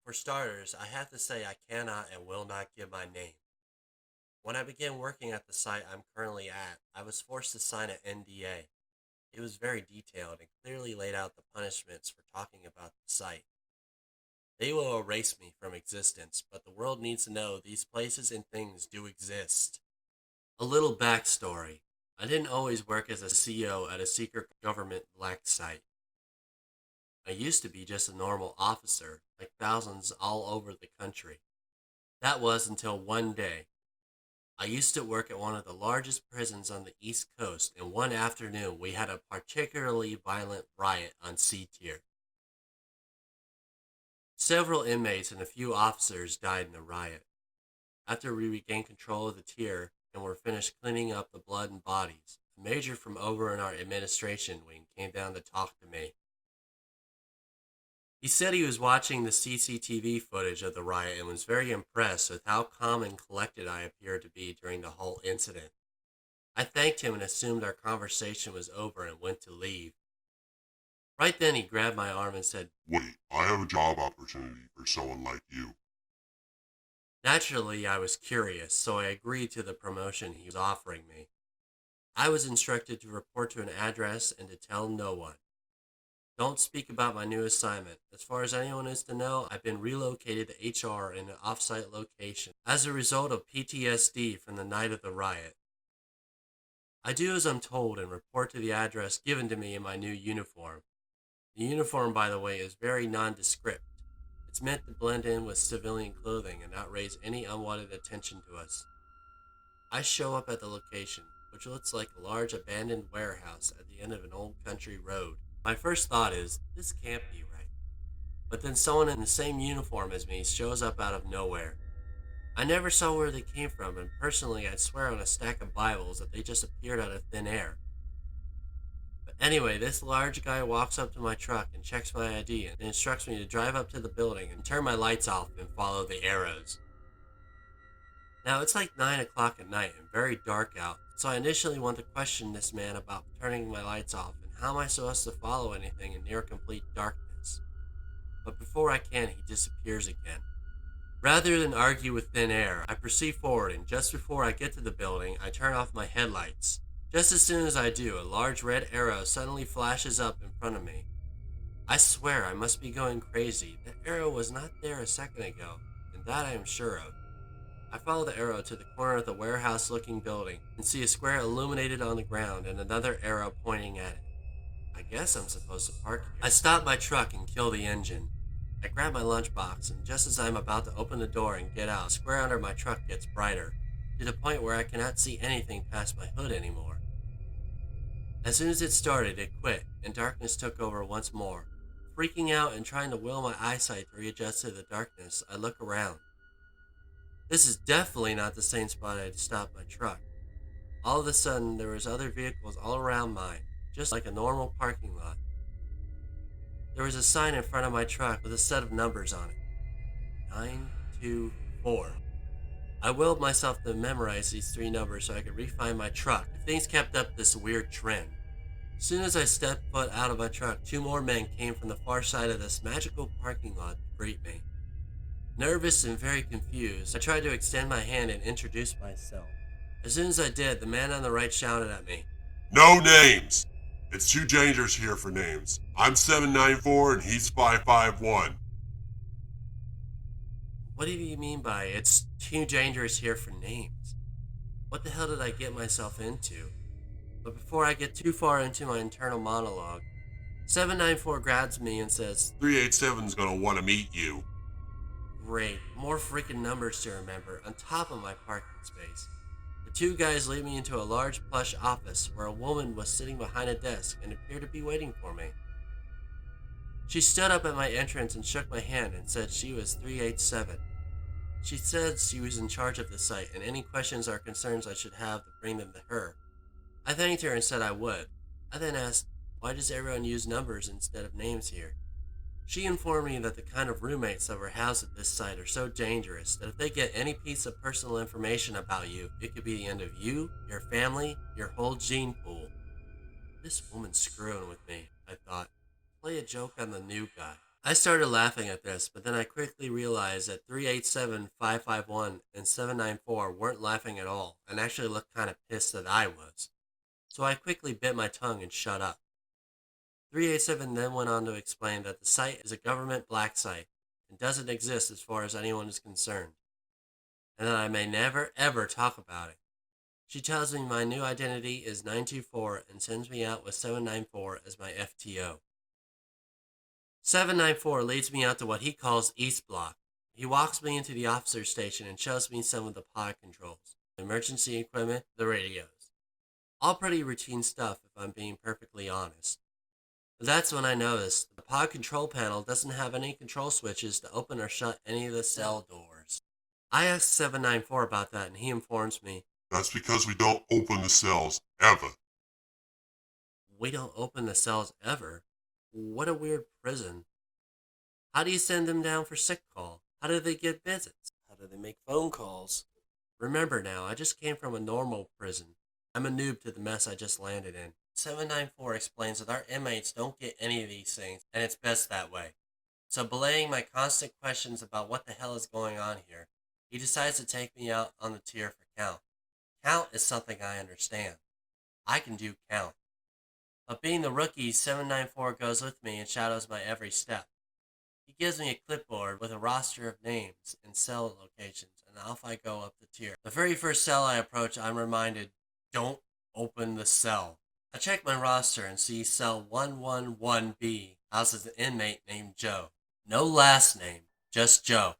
For starters, I have to say I cannot and will not give my name. When I began working at the site I'm currently at, I was forced to sign an NDA. It was very detailed and clearly laid out the punishments for talking about the site. They will erase me from existence, but the world needs to know these places and things do exist. A little backstory. I didn't always work as a CEO at a secret government black site. I used to be just a normal officer, like thousands all over the country. That was until one day. I used to work at one of the largest prisons on the East Coast, and one afternoon we had a particularly violent riot on C tier. Several inmates and a few officers died in the riot. After we regained control of the tier and were finished cleaning up the blood and bodies, a major from over in our administration wing came down to talk to me. He said he was watching the CCTV footage of the riot and was very impressed with how calm and collected I appeared to be during the whole incident. I thanked him and assumed our conversation was over and went to leave. Right then he grabbed my arm and said, Wait, I have a job opportunity for someone like you. naturally I was curious, so I agreed to the promotion he was offering me. I was instructed to report to an address and to tell no one. Don't speak about my new assignment. As far as anyone is to know, I've been relocated to HR in an offsite location as a result of PTSD from the night of the riot. I do as I'm told and report to the address given to me in my new uniform. The uniform, by the way, is very nondescript. It's meant to blend in with civilian clothing and not raise any unwanted attention to us. I show up at the location, which looks like a large abandoned warehouse at the end of an old country road. My first thought is, this can't be right. But then someone in the same uniform as me shows up out of nowhere. I never saw where they came from, and personally, I'd swear on a stack of Bibles that they just appeared out of thin air. But anyway, this large guy walks up to my truck and checks my ID and instructs me to drive up to the building and turn my lights off and follow the arrows. Now, it's like 9 o'clock at night and very dark out, so I initially want to question this man about turning my lights off and how am I supposed to follow anything in near complete darkness. But before I can, he disappears again. Rather than argue with thin air, I proceed forward, and just before I get to the building, I turn off my headlights. Just as soon as I do, a large red arrow suddenly flashes up in front of me. I swear I must be going crazy. The arrow was not there a second ago, and that I am sure of. I follow the arrow to the corner of the warehouse looking building and see a square illuminated on the ground and another arrow pointing at it. I guess I'm supposed to park here. I stop my truck and kill the engine. I grab my lunchbox, and just as I'm about to open the door and get out, the square under my truck gets brighter, to the point where I cannot see anything past my hood anymore. As soon as it started, it quit, and darkness took over once more. Freaking out and trying to will my eyesight to readjust to the darkness, I look around. This is definitely not the same spot I'd stopped my truck. All of a sudden, there was other vehicles all around mine, just like a normal parking lot. There was a sign in front of my truck with a set of numbers on it. 924. I willed myself to memorize these three numbers so I could re-find my truck if things kept up this weird trend. As soon as I stepped foot out of my truck, two more men came from the far side of this magical parking lot to greet me. Nervous and very confused, I tried to extend my hand and introduce myself. As soon as I did, the man on the right shouted at me, No names! It's too dangerous here for names. I'm 794 and he's 551. "What do you mean by it's too dangerous here for names? What the hell did I get myself into?" But before I get too far into my internal monologue, 794 grabs me and says, 387's gonna wanna meet you. "Great, more freaking numbers to remember on top of my parking space." The two guys lead me into a large plush office where a woman was sitting behind a desk and appeared to be waiting for me. She stood up at my entrance and shook my hand and said she was 387. She said she was in charge of the site and any questions or concerns I should have to bring them to her. I thanked her and said I would. I then asked, why does everyone use numbers instead of names here? She informed me that the kind of roommates that were housed at this site are so dangerous that if they get any piece of personal information about you, it could be the end of you, your family, your whole gene pool. This woman's screwing with me, I thought. Play a joke on the new guy. I started laughing at this, but then I quickly realized that 387-551 and 794 weren't laughing at all and actually looked kind of pissed that I was. So I quickly bit my tongue and shut up. 387 then went on to explain that the site is a government black site and doesn't exist as far as anyone is concerned, and that I may never ever talk about it. She tells me my new identity is 924 and sends me out with 794 as my FTO. 794 leads me out to what he calls East Block. He walks me into the officer's station and shows me some of the pod controls, the emergency equipment, the radios. All pretty routine stuff if I'm being perfectly honest. But that's when I noticed the pod control panel doesn't have any control switches to open or shut any of the cell doors. I asked 794 about that and he informs me, That's because we don't open the cells, ever. we don't open the cells ever? What a weird prison. How do you send them down for sick call? How do they get visits? How do they make phone calls? Remember now, I just came from a normal prison. I'm a noob to the mess I just landed in. 794 explains that our inmates don't get any of these things, and it's best that way. So belaying my constant questions about what the hell is going on here, he decides to take me out on the tier for count. Count is something I understand. I can do count. But being the rookie, 794 goes with me and shadows my every step. He gives me a clipboard with a roster of names and cell locations, and off I go up the tier. The very first cell I approach, I'm reminded, don't open the cell. I check my roster and see cell 111B houses an inmate named Joe. No last name, just Joe.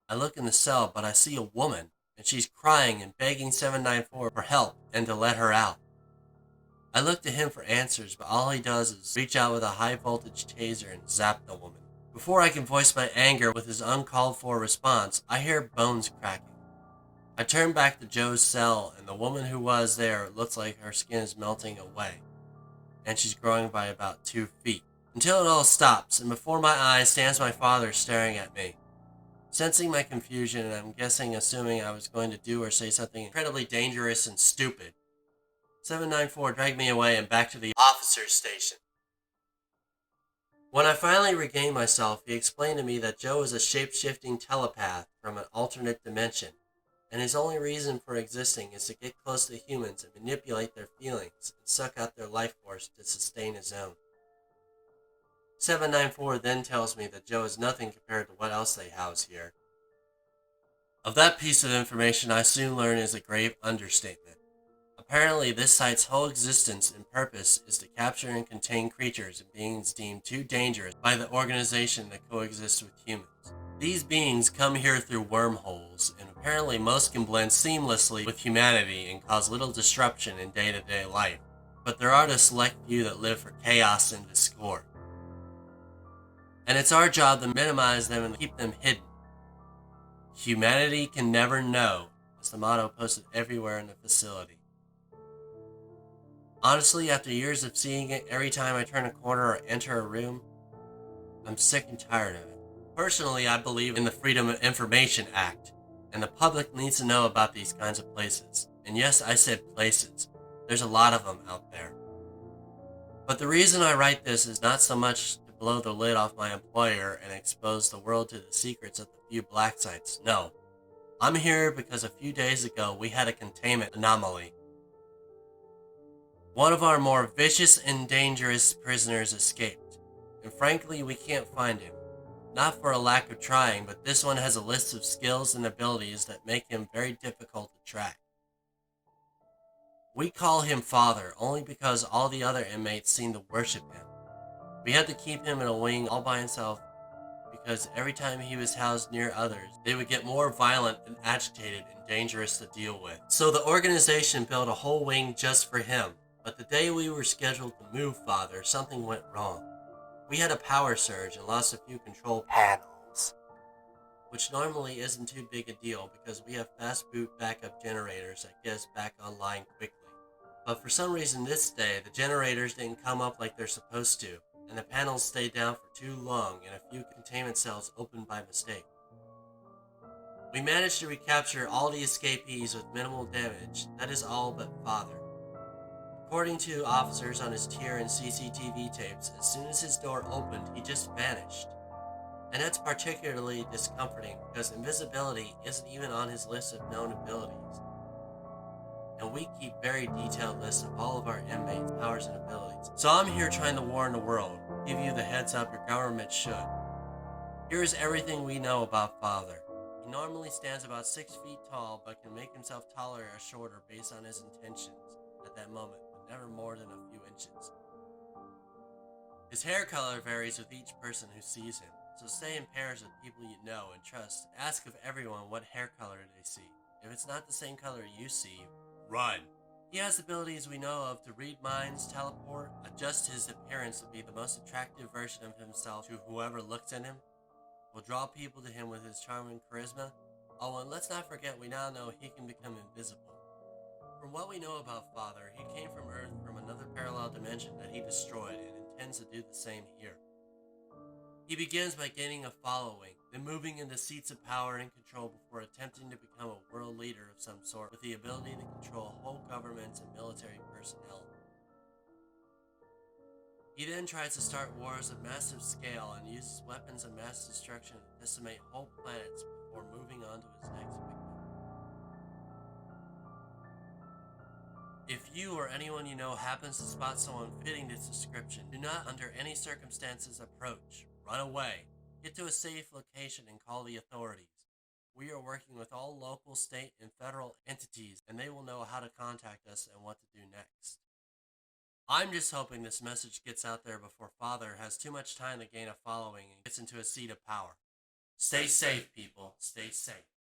I look in the cell, but I see a woman, and she's crying and begging 794 for help and to let her out. I look to him for answers, but all he does is reach out with a high-voltage taser and zap the woman. Before I can voice my anger with his uncalled-for response, I hear bones cracking. I turn back to Joe's cell, and the woman who was there looks like her skin is melting away, and she's growing by about 2 feet. Until it all stops, and before my eyes stands my father staring at me. Sensing my confusion, and I'm guessing assuming I was going to do or say something incredibly dangerous and stupid, 794 dragged me away and back to the officer's station. When I finally regained myself, he explained to me that Joe is a shape-shifting telepath from an alternate dimension, and his only reason for existing is to get close to humans and manipulate their feelings and suck out their life force to sustain his own. 794 then tells me that Joe is nothing compared to what else they house here. Of that piece of information I soon learn is a grave understatement. Apparently, this site's whole existence and purpose is to capture and contain creatures and beings deemed too dangerous by the organization that coexists with humans. These beings come here through wormholes, and apparently most can blend seamlessly with humanity and cause little disruption in day-to-day life. But there are the select few that live for chaos and discord. And it's our job to minimize them and keep them hidden. Humanity can never know is the motto posted everywhere in the facility. Honestly, after years of seeing it every time I turn a corner or enter a room, I'm sick and tired of it. Personally, I believe in the Freedom of Information Act, and the public needs to know about these kinds of places. And yes, I said places. There's a lot of them out there. But the reason I write this is not so much to blow the lid off my employer and expose the world to the secrets of the few black sites. No. I'm here because a few days ago we had a containment anomaly. One of our more vicious and dangerous prisoners escaped, and frankly we can't find him. Not for a lack of trying, but this one has a list of skills and abilities that make him very difficult to track. We call him Father only because all the other inmates seem to worship him. We had to keep him in a wing all by himself because every time he was housed near others, they would get more violent and agitated and dangerous to deal with. So the organization built a whole wing just for him. But the day we were scheduled to move Father, something went wrong. We had a power surge and lost a few control panels, which normally isn't too big a deal because we have fast boot backup generators that get us back online quickly. But for some reason this day, the generators didn't come up like they're supposed to, and the panels stayed down for too long and a few containment cells opened by mistake. We managed to recapture all the escapees with minimal damage, that is all but Father. According to officers on his tier and CCTV tapes, as soon as his door opened, he just vanished. And that's particularly discomforting because invisibility isn't even on his list of known abilities. And we keep very detailed lists of all of our inmates' powers and abilities. So I'm here trying to warn the world, give you the heads up your government should. Here is everything we know about Father. He normally stands about 6 feet tall, but can make himself taller or shorter based on his intentions at that moment, but never more than a few inches. His hair color varies with each person who sees him, so stay in pairs with people you know and trust. Ask of everyone what hair color they see. If it's not the same color you see, run. He has abilities we know of to read minds, teleport, adjust his appearance to be the most attractive version of himself to whoever looks at him, will draw people to him with his charm and charisma. Oh, and let's not forget we now know he can become invisible. From what we know about Father, he came from Earth from another parallel dimension that he destroyed and intends to do the same here. He begins by gaining a following, then moving into seats of power and control before attempting to become a world leader of some sort with the ability to control whole governments and military personnel. He then tries to start wars of massive scale and uses weapons of mass destruction to decimate whole planets before moving on to his next victim. If you or anyone you know happens to spot someone fitting this description, do not under any circumstances approach. Run away. Get to a safe location and call the authorities. We are working with all local, state, and federal entities, and they will know how to contact us and what to do next. I'm just hoping this message gets out there before Father has too much time to gain a following and gets into a seat of power. Stay safe, people. Stay safe.